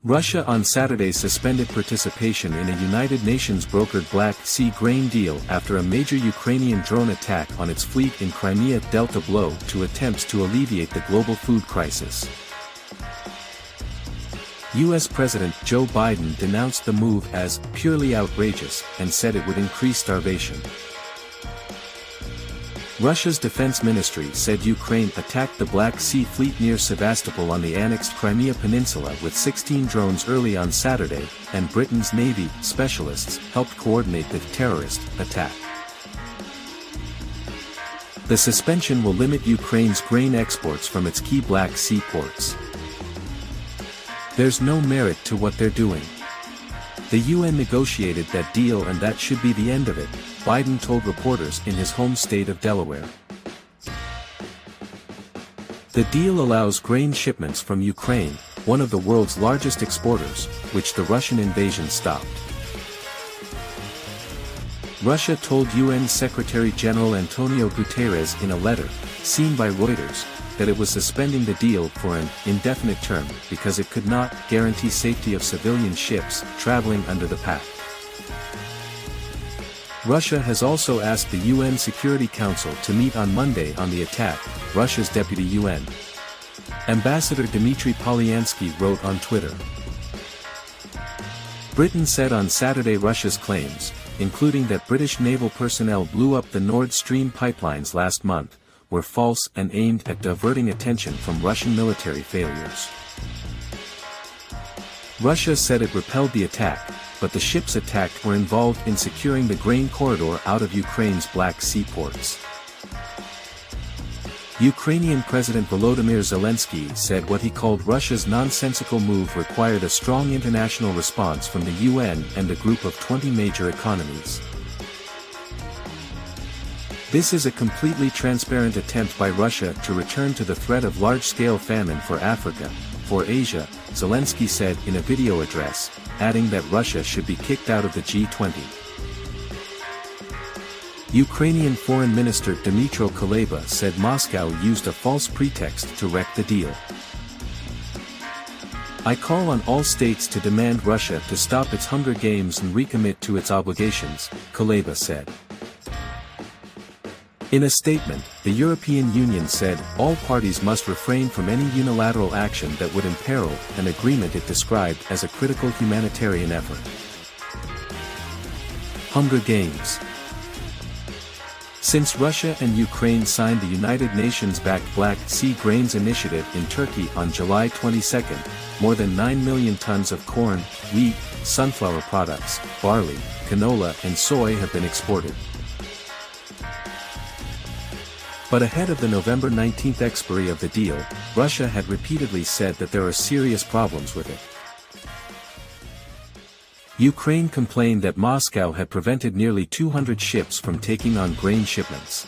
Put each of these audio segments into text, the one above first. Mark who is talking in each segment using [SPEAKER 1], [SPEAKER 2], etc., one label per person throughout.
[SPEAKER 1] Russia on Saturday suspended participation in a United Nations-brokered Black Sea grain deal after a major Ukrainian drone attack on its fleet in Crimea dealt a blow to attempts to alleviate the global food crisis. U.S. President Joe Biden denounced the move as purely outrageous and said it would increase starvation. Russia's defense ministry said Ukraine attacked the Black Sea fleet near Sevastopol on the annexed Crimea Peninsula with 16 drones early on Saturday, and Britain's Navy specialists helped coordinate the terrorist attack. The suspension will limit Ukraine's grain exports from its key Black Sea ports. There's no merit to what they're doing. The UN negotiated that deal and that should be the end of it, Biden told reporters in his home state of Delaware. The deal allows grain shipments from Ukraine, one of the world's largest exporters, which the Russian invasion stopped. Russia told UN Secretary-General Antonio Guterres in a letter, seen by Reuters, that it was suspending the deal for an indefinite term because it could not guarantee safety of civilian ships traveling under the pact. Russia has also asked the UN Security Council to meet on Monday on the attack, Russia's deputy UN ambassador Dmitry Polyansky wrote on Twitter. Britain said on Saturday Russia's claims, including that British naval personnel blew up the Nord Stream pipelines last month, were false and aimed at diverting attention from Russian military failures. Russia said it repelled the attack, but the ships attacked were involved in securing the grain corridor out of Ukraine's Black Sea ports. Ukrainian President Volodymyr Zelensky said what he called Russia's nonsensical move required a strong international response from the UN and a group of 20 major economies. This is a completely transparent attempt by Russia to return to the threat of large-scale famine for Africa, for Asia, Zelensky said in a video address, adding that Russia should be kicked out of the G20. Ukrainian Foreign Minister Dmytro Kuleba said Moscow used a false pretext to wreck the deal. I call on all states to demand Russia to stop its Hunger Games and recommit to its obligations, Kuleba said. In a statement, the European Union said all parties must refrain from any unilateral action that would imperil an agreement it described as a critical humanitarian effort. Hunger Games. Since Russia and Ukraine signed the United Nations-backed Black Sea Grains Initiative in Turkey on July 22, more than 9 million tons of corn, wheat, sunflower products, barley, canola and soy have been exported. But ahead of the November 19 expiry of the deal, Russia had repeatedly said that there are serious problems with it. Ukraine complained that Moscow had prevented nearly 200 ships from taking on grain shipments.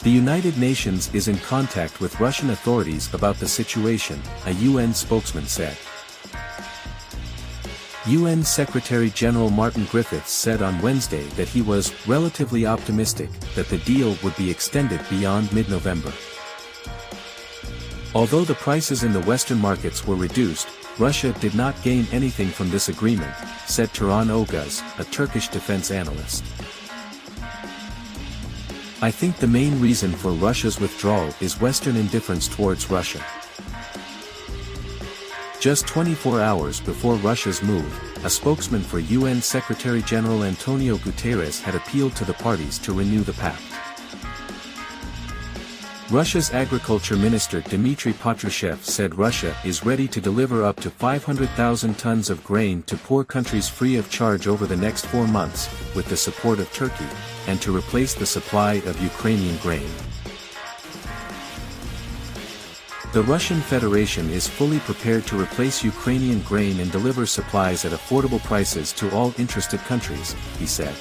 [SPEAKER 1] The United Nations is in contact with Russian authorities about the situation, a UN spokesman said. UN Secretary-General Martin Griffiths said on Wednesday that he was relatively optimistic that the deal would be extended beyond mid-November. Although the prices in the Western markets were reduced, Russia did not gain anything from this agreement, said Turan Oguz, a Turkish defense analyst. I think the main reason for Russia's withdrawal is Western indifference towards Russia. Just 24 hours before Russia's move, a spokesman for UN Secretary-General Antonio Guterres had appealed to the parties to renew the pact. Russia's Agriculture Minister Dmitry Patrushev said Russia is ready to deliver up to 500,000 tons of grain to poor countries free of charge over the next 4 months, with the support of Turkey, and to replace the supply of Ukrainian grain. The Russian Federation is fully prepared to replace Ukrainian grain and deliver supplies at affordable prices to all interested countries, he said.